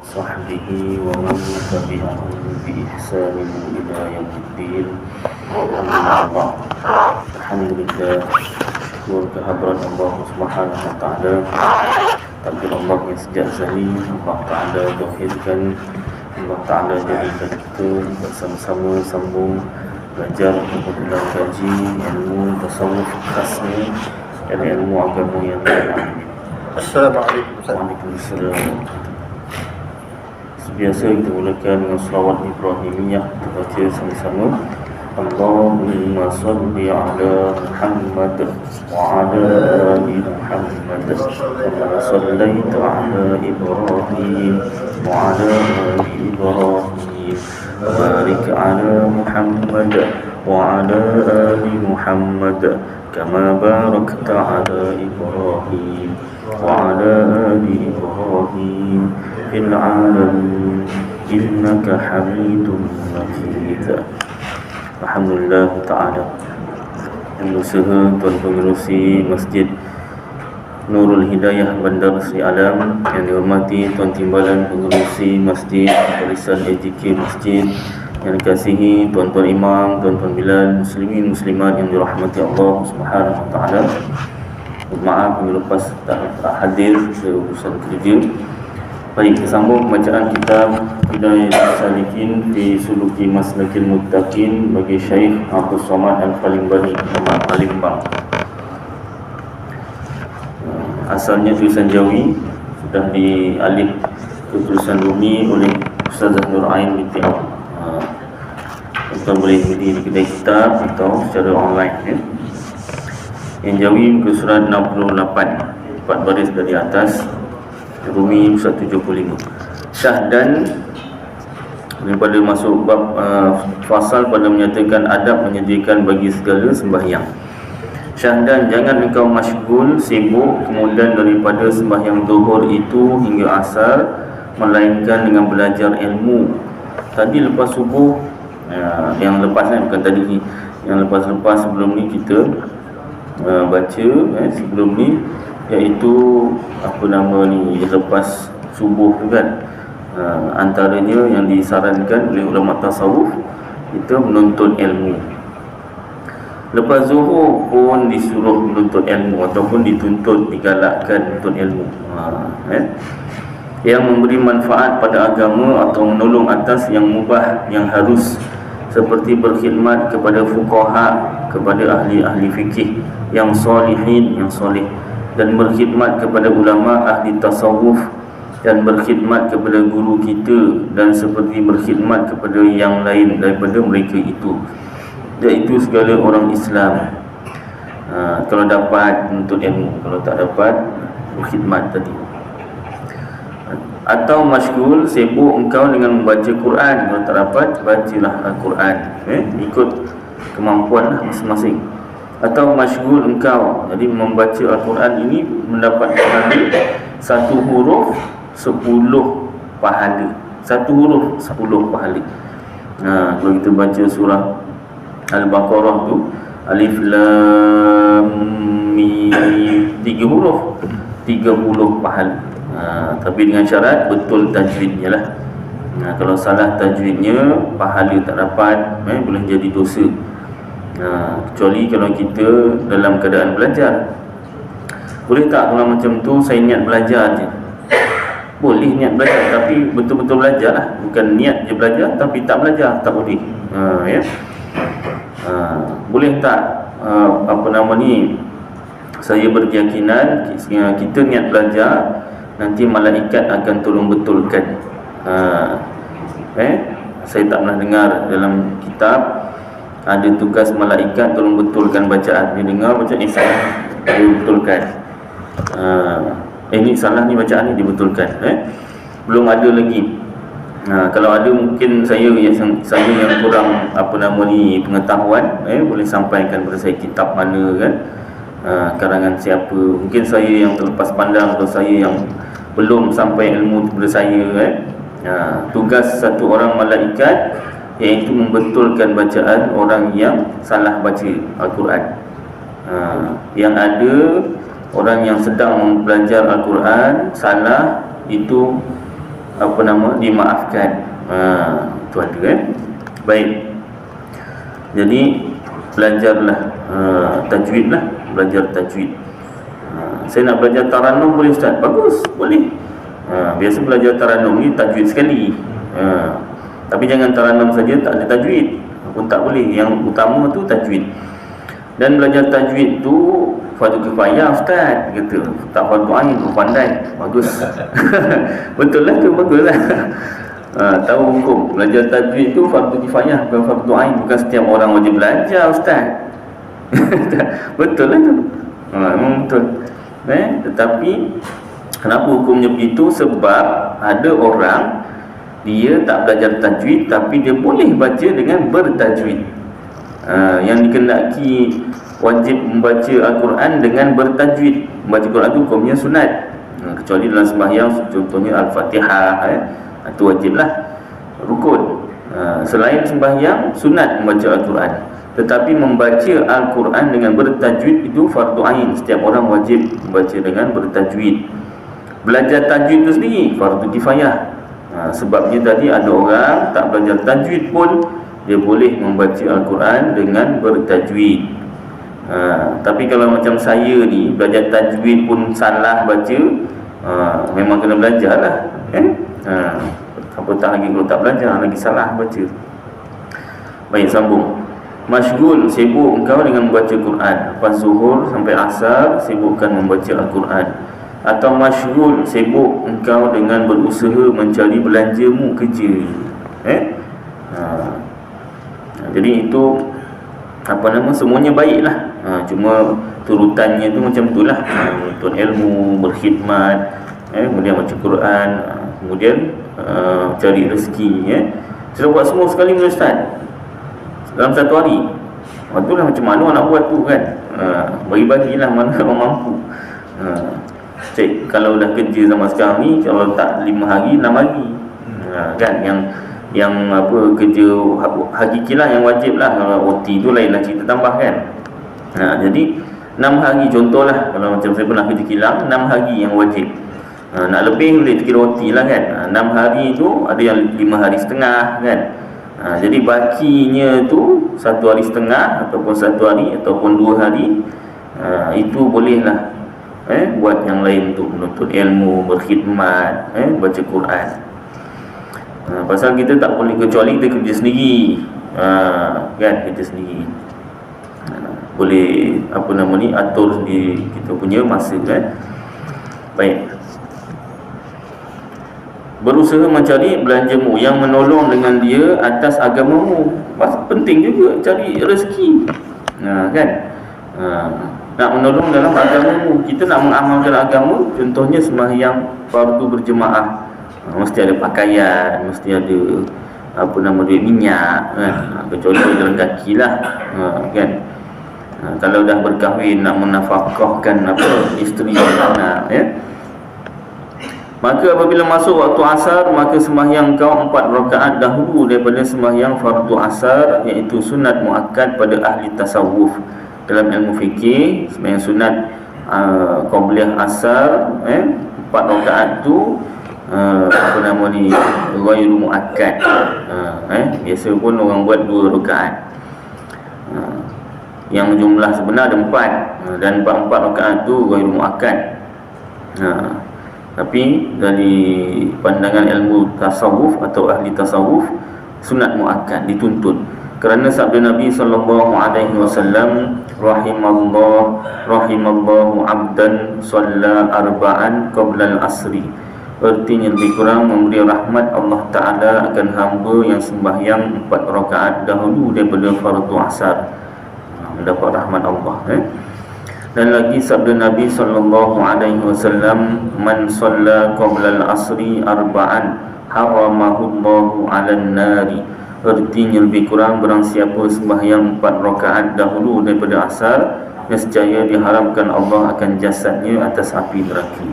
صحبه ومن تبعهم بإحسان إلى يوم الدين. أما بعد. Alhamdulillah, syukur kehadiran Allah Subhanahu wa taala. Takdir Allah yang sejak zahir Allah Taala tauhidkan, Allah Taala jadikan kita bersama-sama sambung belajar untuk kaji ilmu tasawuf khasnya dan ilmu agama yang lain. Assalamualaikum. Waalaikumsalam. Biasa kita mulakan dengan selawat Ibrahimiyah. Kita baca sama-sama. Allahumma salli ala Muhammad wa ala ali Muhammad kama sallaita ala Ibrahim wa ala ali Ibrahim wa barik ala Muhammad wa ala ali Muhammad kama barakta ala Ibrahim wa ala ali Ibrahim fil alamin innaka Hamidum Majid. Alhamdulillah ta'ala, yang berusaha Tuan Pengerusi Masjid Nurul Hidayah Bandar Sri Alam, yang dihormati Tuan Timbalan Pengerusi Masjid Barisan AJK Masjid, yang dikasihi Tuan-Tuan Imam, Tuan-Tuan Bilal, Muslimin Muslimat yang dirahmati Allah Subhanahu wa ta'ala. Maaf minggu lepas tak hadir urusan kerja. Baik, kita sambung bacaan kitab Hidayatus Salikin fi Suluki Maslakil Muttaqin bagi Syekh Abdul Somad Al-Falimbani, Palembang. Asalnya tulisan Jawi, sudah dialih ke tulisan Rumi oleh Ustazah Nur Ain binti Awad. Tuan boleh beli di kedai kitab atau secara online ya. Yang Jawi muka surat 68, 4 baris dari atas, Rumi 175. Syahdan daripada masuk bab fasal pada menyatakan adab menyediakan bagi segala sembahyang. Syahdan, jangan engkau masyghul, sibuk kemudian daripada sembahyang zuhur itu hingga asar, melainkan dengan belajar ilmu. Tadi lepas subuh, yang lepas bukan tadi, yang lepas-lepas sebelum ni kita baca sebelum ni, iaitu lepas subuh tu kan, antaranya yang disarankan oleh ulama tasawuf kita menuntut ilmu. Lepas zuhur pun disuruh menuntut ilmu ataupun dituntut, digalakkan menuntut ilmu. Yang memberi manfaat pada agama atau menolong atas yang mubah, yang harus, seperti berkhidmat kepada fuqaha, kepada ahli-ahli fikih yang solihin, yang soleh, dan berkhidmat kepada ulama ahli tasawuf, dan berkhidmat kepada guru kita, dan seperti berkhidmat kepada yang lain daripada mereka itu, iaitu segala orang Islam. Kalau dapat menuntut ilmu, kalau tak dapat berkhidmat tadi. Atau masyghul, sibuk engkau dengan membaca Quran, kalau tak dapat bacalah Al-Quran, ikut kemampuan masing-masing. Atau masyghul engkau, jadi membaca Al-Quran ini mendapat pahala 1 huruf 10 pahala. 1 huruf 10 pahala. Kalau kita baca surah Al-Baqarah tu, Alif Lam Mim, 3 huruf 30 pahala. Tapi dengan syarat betul tajwidnya lah. Kalau salah tajwidnya, pahala tak dapat, boleh jadi dosa. Kecuali kalau kita dalam keadaan belajar. Boleh tak kalau macam tu, saya niat belajar je? Boleh niat belajar, tapi betul-betul belajar lah. Bukan niat je belajar tapi tak belajar, tak boleh. Boleh tak saya berkeyakinan kita niat belajar, nanti malaikat akan tolong betulkan. Saya tak pernah dengar dalam kitab ada tugas malaikat tolong betulkan bacaan. Dia dengar bacaan salah, dia betulkan. Ini salah ni, bacaan ni dibetulkan. Belum ada lagi. Kalau ada, mungkin saya yang kurang pengetahuan, boleh sampaikan kepada saya kitab mana kan, karangan siapa. Mungkin saya yang terlepas pandang, atau saya yang belum sampai ilmu kepada saya. Tugas satu orang malaikat iaitu membetulkan bacaan orang yang salah baca Al-Quran. Yang ada orang yang sedang belajar Al-Quran salah, itu dimaafkan. Itu ada baik. Jadi belajarlah tajwid lah, belajar tajwid. Saya nak belajar Tarannum boleh Ustaz? Bagus, boleh. Biasa belajar Tarannum ni tajwid sekali. Tapi jangan Tarannum saja tak ada tajwid pun tak boleh. Yang utama tu tajwid. Dan belajar tajwid tu fardu kifayah Ustaz kata. Tak fardu ain, pandai. Bagus. Betul lah tu, bagus lah. Tahu hukum belajar tajwid tu fardu kifayah, bukan fardu ain. Bukan setiap orang wajib belajar Ustaz. Betul lah tu. Memang betul. Tetapi kenapa hukumnya begitu? Sebab ada orang dia tak belajar tajwid tapi dia boleh baca dengan bertajwid. Yang dikendaki wajib membaca Al-Quran dengan bertajwid. Membaca Quran itu hukumnya sunat, kecuali dalam sembahyang, contohnya Al-Fatihah, itu wajiblah, rukun. Selain sembahyang sunat membaca Al-Quran, tetapi membaca Al-Quran dengan bertajwid itu fardu ain. Setiap orang wajib membaca dengan bertajwid. Belajar tajwid itu sendiri fardu kifayah. Sebabnya tadi ada orang tak belajar tajwid pun dia boleh membaca Al-Quran dengan bertajwid. Tapi kalau macam saya ni belajar tajwid pun salah baca, memang kena belajar lah. Apatah lagi kalau tak belajar, lagi salah baca. Baik, sambung. Masyghul, sibuk engkau dengan membaca Quran. Lepas zuhur sampai asar sibukkan membaca Al-Quran. Atau masyghul, sibuk engkau dengan berusaha mencari belanjamu kerja. Jadi itu semuanya baiklah. Cuma turutannya tu macam itulah. Menuntut ilmu, berkhidmat, kemudian baca Quran, kemudian cari rezeki. Sudah buat semua sekali Ustaz dalam satu hari. Itulah macam mana nak buat tu kan. Bagi-bagilah mana orang mampu. Cik, kalau dah kerja zaman sekarang ni, kalau tak 5 hari 6 hari, kan yang kerja hakikilah, yang wajib lah. Kalau OT tu lain lah cerita tambah kan. Jadi 6 hari contohlah. Kalau macam saya pernah kerja kilang, 6 hari yang wajib. Nak lebih boleh kira OT lah kan. 6 hari tu ada yang 5 hari setengah kan. Jadi bakinya tu 1 hari setengah, ataupun 1 hari, ataupun 2 hari. Itu bolehlah buat yang lain tu, menuntut ilmu, berkhidmat, baca Quran. Pasal kita tak boleh, kecuali kita kerja sendiri, kan, kerja sendiri. Boleh atur sendiri kita punya masa kan. Baik. Berusaha mencari belanjamu, yang menolong dengan dia atas agamamu. Penting juga cari rezeki, kan. Nak menolong dalam agamamu. Kita nak mengamalkan agama, contohnya sembahyang fardu berjemaah, mesti ada pakaian, mesti ada duit minyak kan. Kecuali jalan kaki lah, kan. Kalau dah berkahwin, nak menafkahkan isteri dan anak, Maka apabila masuk waktu asar, maka sembahyang kau 4 rakaat dahulu daripada sembahyang fardu asar, iaitu sunat muakkad pada ahli tasawuf. Dalam ilmu fikih, sembahyang sunat qabliyah asar 4 rakaat tu ghairu muakkad. Biasa pun orang buat 2 rakaat. Yang jumlah sebenar ada 4, dan 4 rakaat tu ghairu muakkad. Tapi dari pandangan ilmu tasawuf atau ahli tasawuf, sunat muakkad dituntut. Kerana sabda Nabi sallallahu alaihi wasallam, rahimallahu abdan shalla arba'an qabla al-asri. Artinya lebih kurang memberi rahmat Allah Ta'ala akan hamba yang sembahyang 4 rakaat dahulu daripada fardu asar, mendapat rahmat Allah. Dan lagi sabda Nabi sallallahu alaihi wasallam, man shalla qabla al-asri arba'an haramahu Allahu 'alan nari. Artinya lebih kurang barang siapa sembahyang 4 rakaat dahulu daripada asar, nescaya diharamkan Allah akan jasadnya atas api neraka.